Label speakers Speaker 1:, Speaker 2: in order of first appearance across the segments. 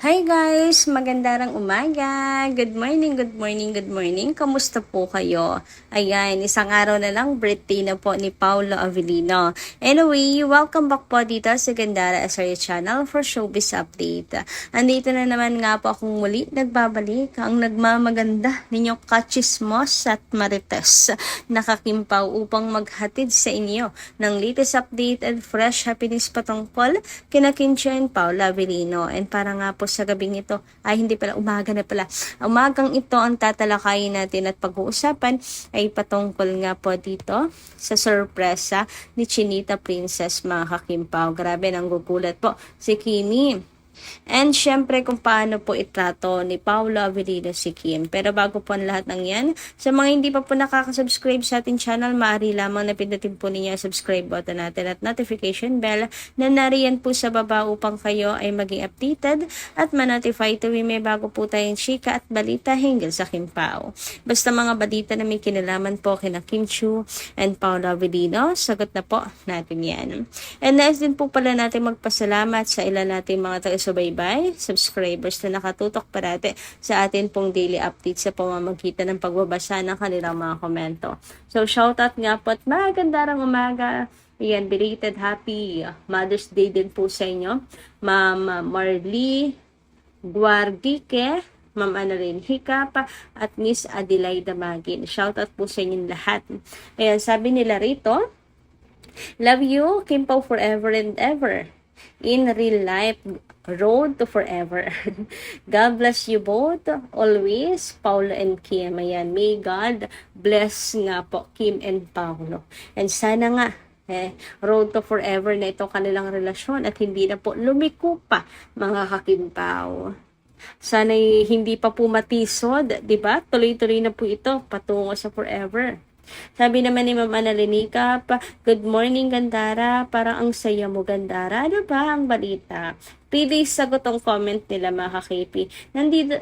Speaker 1: Hi guys! Magandang umaga! Good morning, good morning, good morning. Kamusta po kayo? Ayan, isang araw na lang, birthday na po ni Paolo Avellino. Anyway, welcome back po dito sa Gandara SRA Channel for Showbiz Update. Andito na naman nga po akong muli nagbabalik ang nagmamaganda ninyong kachismos at marites nakakimpaw upang maghatid sa inyo ng latest update and fresh happiness patungkol kina Kim Chiu and Paolo Avellino. And para nga po sa gabing ito, ay hindi pala, umaga na pala. Umagang ito ang tatalakayin natin at pag-uusapan ay patungkol nga po dito sa sorpresa ni Chinita Princess mga kakimpaw. Grabe, nang gugulat po si Kimi. And syempre kung paano po itrato ni Paolo Avellino si Kim. Pero bago po ang lahat ng yan, sa mga hindi pa po nakaka-subscribe sa ating channel, maaari lamang na pindutin po ninyo ang subscribe button natin at notification bell na nariyan po sa baba upang kayo ay maging updated at ma-notify tuwing may bago po tayong chika at balita hinggil sa Kim Pao. Basta mga balita na may kinalaman po kina Kim Chiu and Paolo Avellino, sagot na po natin yan. And nais din po pala natin magpasalamat sa ilan nating mga taga-subaybay, subscribers na nakatutok parate sa atin pong daily update sa pamamagitan ng pagbabasa ng kanilang mga komento. So, shoutout nga po at magandang umaga. Ayan, belated happy Mother's Day din po sa inyo. Ma'am Marley Guardique, Ma'am Annalyn Hicapa, at Miss Adelaida Magin. Shoutout po sa inyong lahat. Ayan, sabi nila rito, love you, Kim Pao forever and ever. In real life, road to forever. God bless you both, always, Paolo and Kim. Ayan, may God bless nga po Kim and Paolo. And sana nga, road to forever na ito kanilang relasyon at hindi na po lumiko pa mga kakimpaw. Sana hindi pa po matisod, di ba? Tuloy-tuloy na po ito patungo sa forever. Sabi naman ni Ma'am Annalyn, good morning Gandara, parang ang saya mo Gandara. Ano ba ang balita? Please sagot ang comment nila mga ka-KP.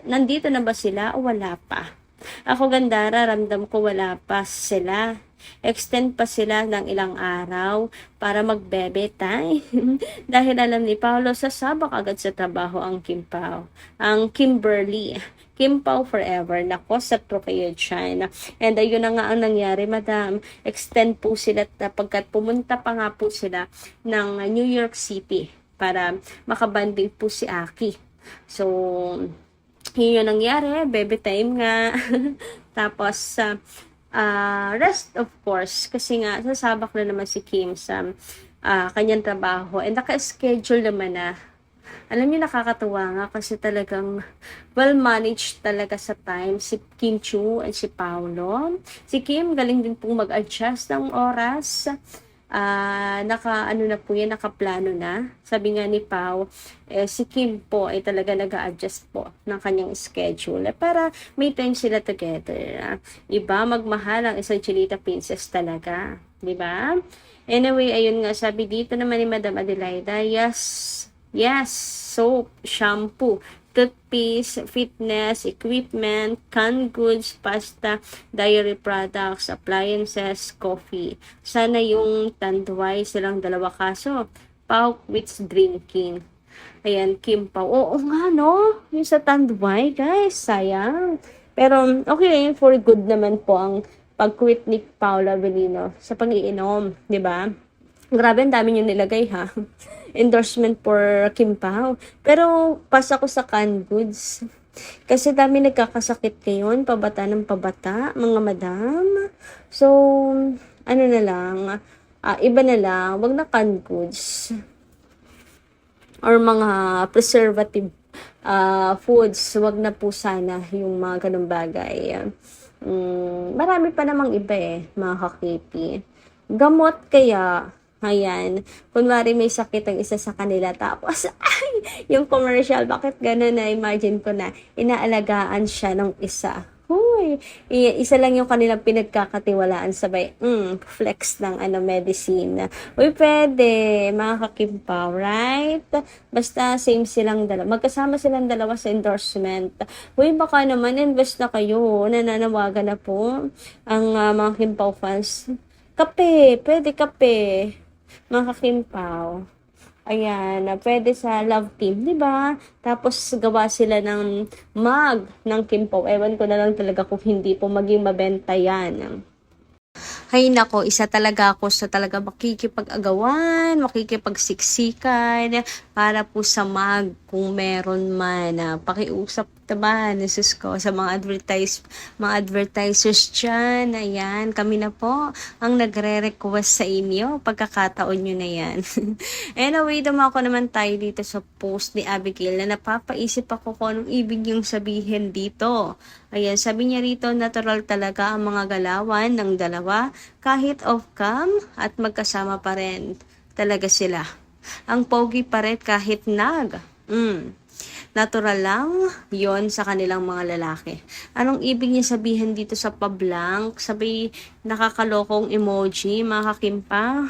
Speaker 1: Nandito na ba sila o wala pa? Ako Gandara, ramdam ko wala pa sila. Extend pa sila ng ilang araw para magbebe time. Dahil alam ni Paolo, sasabak agad sa trabaho ang Kim Pao. Ang Kimberly. Kim Pao forever. Nako, sa kayo dyan. And ayun na nga ang nangyari, madam. Extend po sila pagkat pumunta pa nga po sila ng New York City para makabanding po si Aki. So, yun yung nangyari. Baby time nga. Tapos, rest of course, kasi nga, sasabak na naman si Kim sa kanyang trabaho. And naka-schedule naman na. Alam niyo, nakakatuwa nga kasi talagang well-managed talaga sa time si Kim Chiu at si Paolo. Si Kim, galing din pong mag-adjust ng oras. Na po yan, nakaplano na. Sabi nga ni Pao, si Kim po ay talaga nag-a-adjust po ng kanyang schedule para may time sila together. Iba, magmahal ang isang Chinita Princess talaga. Diba? Anyway, ayun nga, sabi dito naman ni Madam Adelaida, yes, soap, shampoo, toothpaste, fitness, equipment, canned goods, pasta, dairy products, appliances, coffee. Sana yung tanduay silang dalawa kaso. Pao quits drinking. Ayan, Kim Pao. Oo nga, no? Yung sa tanduay, guys, sayang. Pero, okay, for good naman po ang pag-quit ni Paolo Avellino sa pag-iinom, di ba? Grabe, ang dami yung nilagay, ha? Endorsement for Kim Pao. Pero, pas ako sa canned goods. Kasi dami nagkakasakit ngayon, pabata ng pabata, mga madam. So, ano na lang, iba na lang, wag na canned goods. Or mga preservative foods, wag na po sana yung mga ganung bagay. Marami pa namang iba mga kakipi. Gamot kaya, ayan, kunwari may sakit ang isa sa kanila, tapos, yung commercial, bakit gano'n na, imagine ko na, inaalagaan siya ng isa. Huy, isa lang yung kanilang pinagkakatiwalaan, sabay, flex ng medicine. Uy, pwede, mga kakimpaw, right? Basta same silang dalawa, magkasama silang dalawa sa endorsement. Uy, baka naman, invest na kayo, nananawagan na po ang mga Kimpaw fans. Kape, pwede kape. Mga kakimpaw. Ayan, na pwede sa love team, 'di ba? Tapos gawa sila ng mug ng Kim Pao. Ewan ko na lang talaga kung hindi po maging mabenta 'yan. Hay nako, isa talaga ako sa talaga makikipag-agawan, makikipagsiksikan para po sa mag kung meron man. Pakiusap naman, Jesus ko, sa mga advertisers dyan. Ayan, kami na po ang nagre-request sa inyo. Pagkakataon nyo na yan. Anyway, dumako naman tayo dito sa post ni Abigail na napapaisip ako kung anong ibig yung sabihin dito. Ayan, sabi niya rito, natural talaga ang mga galawan ng dalawa kahit off-cam at magkasama pa rin talaga sila. Ang pogi pa rin kahit natural lang yon sa kanilang mga lalaki. Anong ibig niya sabihin dito sa pablank? Sabi, nakakalokong emoji, mga kakimpa.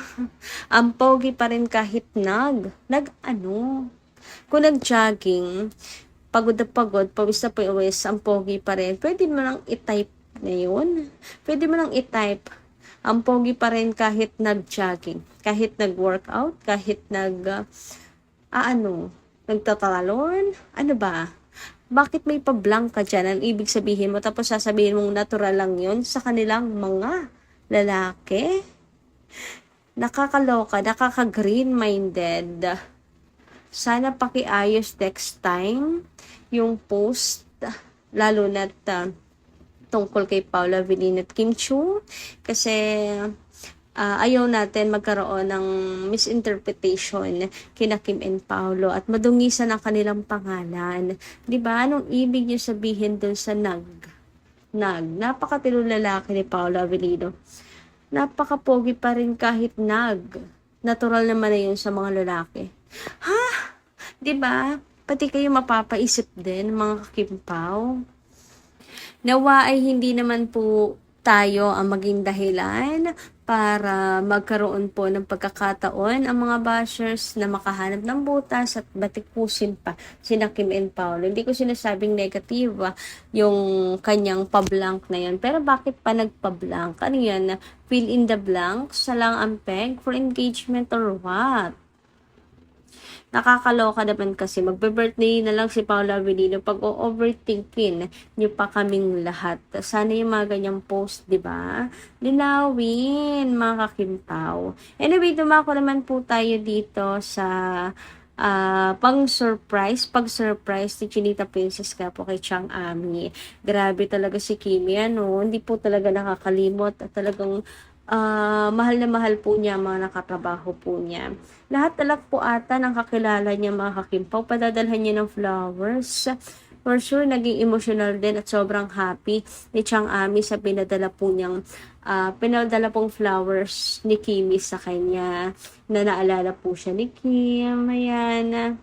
Speaker 1: Ang pogi pa rin kahit nag-ano? Kung nag-jogging, pagod na pagod, pawis na pawis, ang pogi pa rin. Pwede mo lang i-type na yun. Pwede mo lang i-type. Ang pogi pa rin kahit nag-jogging, kahit nag-workout, kahit nagtatalon. Ano ba? Bakit may pa-blank ka dyan? Ang ibig sabihin mo, tapos sasabihin mong natural lang yun sa kanilang mga lalaki? Nakakaloka, nakaka-green-minded. Sana pakiayos next time yung post, lalo na tungkol kay Paula Avellino at Kim Chiu, kasi ayaw natin magkaroon ng misinterpretation kina Kim and Paulo at madungisan ang kanilang pangalan. 'Di ba? Anong ibig niyo sabihin dun sa napakatilong lalaki ni Paula Avellino. Napakapogi pa rin kahit natural naman na yun sa mga lalaki. Ha? 'Di ba? Pati kayo mapapaisip din, mga kakimpaw. Nawa ay hindi naman po tayo ang maging dahilan para magkaroon po ng pagkakataon ang mga bashers na makahanap ng butas at batikusin pa sina Kim and Paolo. Hindi ko sinasabing negative yung kanyang pablank na yan. Pero bakit pa nagpablank? Ano yan? Fill in the blanks? Salang ang peg for engagement or what? Nakakaloka naman kasi magbe-birthday na lang si Paula Avellino pag overthinking niyo pa kaming lahat. Sana yung mga ganyang post, di ba? Linawin, mga kakimpaw. Anyway, dumako naman po tayo dito sa pag-surprise ni Chinita Princess ka po kay Chang Ami. Grabe talaga si Kimi, hindi po talaga nakakalimot at talagang mahal na mahal po niya mga nakatrabaho po niya. Lahat talak po ata ng kakilala niya, mga kakimpaw, padadalhan niya ng flowers. For sure, naging emotional din at sobrang happy ni Chang Ami sa pinadala pong flowers ni Kimi sa kanya, na naalala po siya ni Kim. Ayan.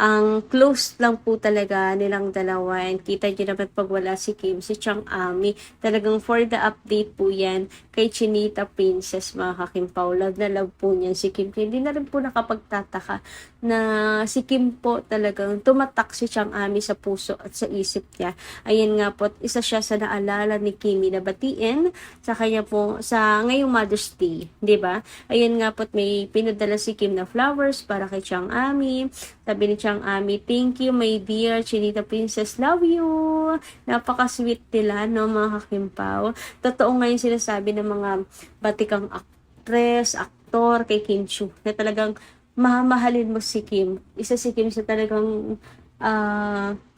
Speaker 1: Ang close lang po talaga nilang dalawa, and kita nyo naman pag wala si Kim, si Chang Ami, talagang for the update po yan kay Chinita Princess, mga kakimpaw. Love na love po niyan si Kim. Hindi na rin po nakapagtataka na si Kim po talagang tumatak si Chang Ami sa puso at sa isip niya. Ayan nga po, isa siya sa naalala ni Kimi na batiin sa kanya po sa ngayong Mother's Day, di ba? Ayan nga po, may pinadala si Kim na flowers para kay Chang Ami. Sabi ni Chang Ami, thank you my dear Chinita Princess, love you. Napaka-sweet nila, no, mga kakimpaw. Totoo nga yung sinasabi ng mga batikang actress, aktor kay Kim Chiu, na talagang mamahalin mo si Kim. Isa si Kim sa talagang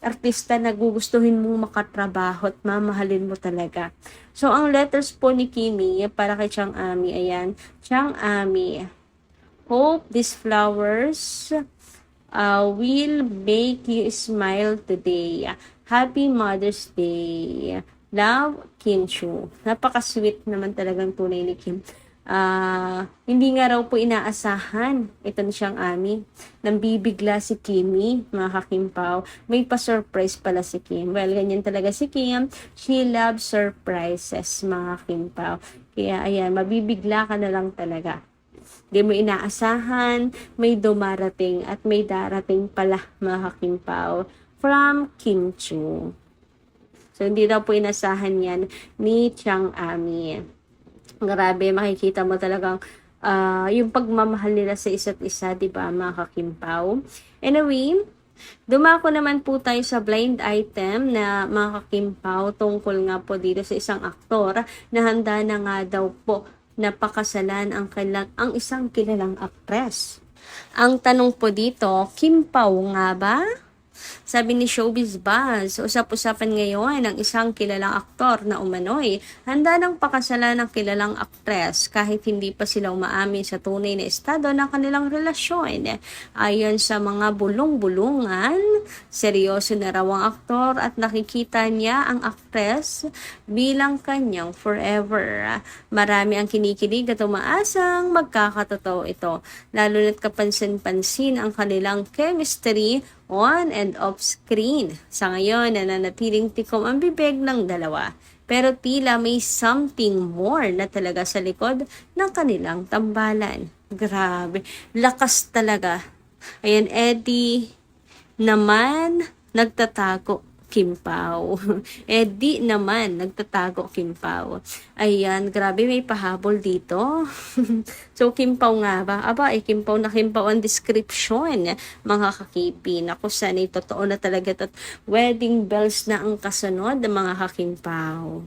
Speaker 1: artista na gugustuhin mong makatrabaho at mamahalin mo talaga. So, ang letters po ni Kimi para kay Chang Ami, ayan. Chang Ami, hope these flowers will make you smile today. Happy Mother's Day. Love, Kim Chiu. Napaka-sweet naman talagang tunay ni Kim. Hindi nga raw po inaasahan ito ni Chang Ami. Nang bibigla si Kimi, mga kakimpaw. May pa-surprise pala si Kim. Well, ganyan talaga si Kim. She loves surprises, mga kakimpaw. Kaya ayan, mabibigla ka na lang talaga. Di mo inaasahan, may dumarating at may darating pala, mga kakimpaw, from Kim Chiu. So, hindi daw po inasahan yan ni Chang Ami. Grabe, makikita mo talagang yung pagmamahal nila sa isa't isa, 'di ba, mga kakimpaw? Anyway, dumako naman po tayo sa blind item na mga kakimpaw tungkol nga po dito sa isang aktor na handa na nga daw po na pakasalan ang isang kilalang aktres. Ang tanong po dito, Kim Pao nga ba? Sabi ni Showbiz Buzz, usap-usapan ngayon ng isang kilalang aktor na umano'y handa ng pakasalan ng kilalang aktres kahit hindi pa sila umaamin sa tunay na estado ng kanilang relasyon. Ayon sa mga bulong-bulungan, seryoso na raw ang aktor at nakikita niya ang aktres bilang kanyang forever. Marami ang kinikilig at umaasang magkakatotoo ito, lalo na't kapansin-pansin ang kanilang chemistry on and off screen. Sa ngayon, nananatiling tikom ang bibig ng dalawa. Pero tila may something more na talaga sa likod ng kanilang tambalan. Grabe, lakas talaga. Ayan, Eddie naman nagtatago, Kim Pao. Eddie naman nagtatago, Kim Pao. Ayan, grabe, may pahabol dito. So, Kim Pao nga ba? Aba, Kim Pao na Kim Pao ang description, mga kakipi. Naku, sana'y totoo na talaga at wedding bells na ang kasunod, mga kakimpaw.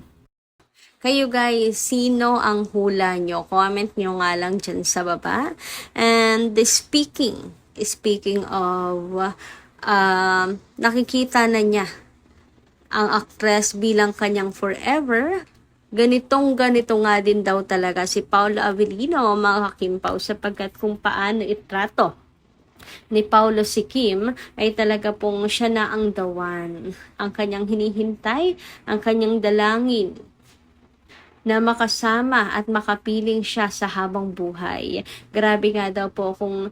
Speaker 1: Kayo guys, sino ang hula nyo? Comment nyo nga lang dyan sa baba. And speaking of, nakikita na niya ang aktres bilang kanyang forever. Ganito nga din daw talaga si Paolo Avellino, mga kakimpaw, sapagkat kung paano itrato ni Paulo si Kim ay talaga pong siya na ang the one, ang kanyang hinihintay, ang kanyang dalangin na makasama at makapiling siya sa habang buhay. Grabe nga daw po kung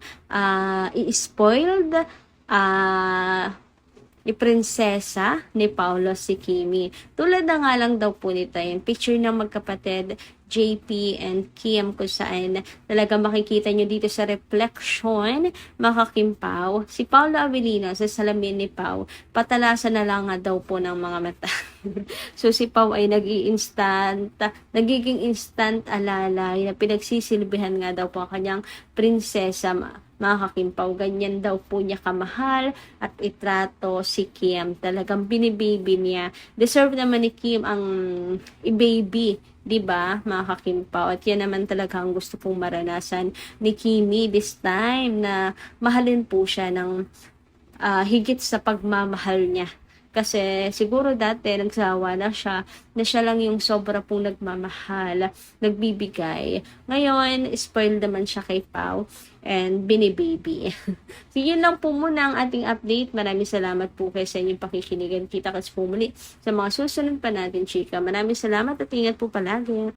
Speaker 1: i-spoiled ni prinsesa ni Paulo si Kimi. Tulad na nga lang daw po nito yung picture ng magkapatid JP and Kim, kung saan talaga makikita nyo dito sa reflection, makakimpaw, si Paolo Avellino sa salamin ni Pau, patalasan na lang nga daw po ng mga mata. So si Pau ay nagiging instant alalay na pinagsisilbihan nga daw po ang kanyang prinsesa, mga kakimpaw. Ganyan daw po niya kamahal at itrato si Kim. Talagang binibaby niya. Deserve naman ni Kim ang i-baby, 'di ba, mga kakimpaw? At yan naman talaga ang gusto pong maranasan ni Kimi this time, na mahalin po siya ng higit sa pagmamahal niya. Kasi siguro dati nagsawa na siya lang yung sobra pong nagmamahal, nagbibigay. Ngayon, spoiled naman siya kay Pau and binibaby. So, yun lang po muna ang ating update. Maraming salamat po kayo sa inyong pakikinigan. Kita kasi po muli sa mga susunod pa natin, chika. Maraming salamat at ingat po palagi.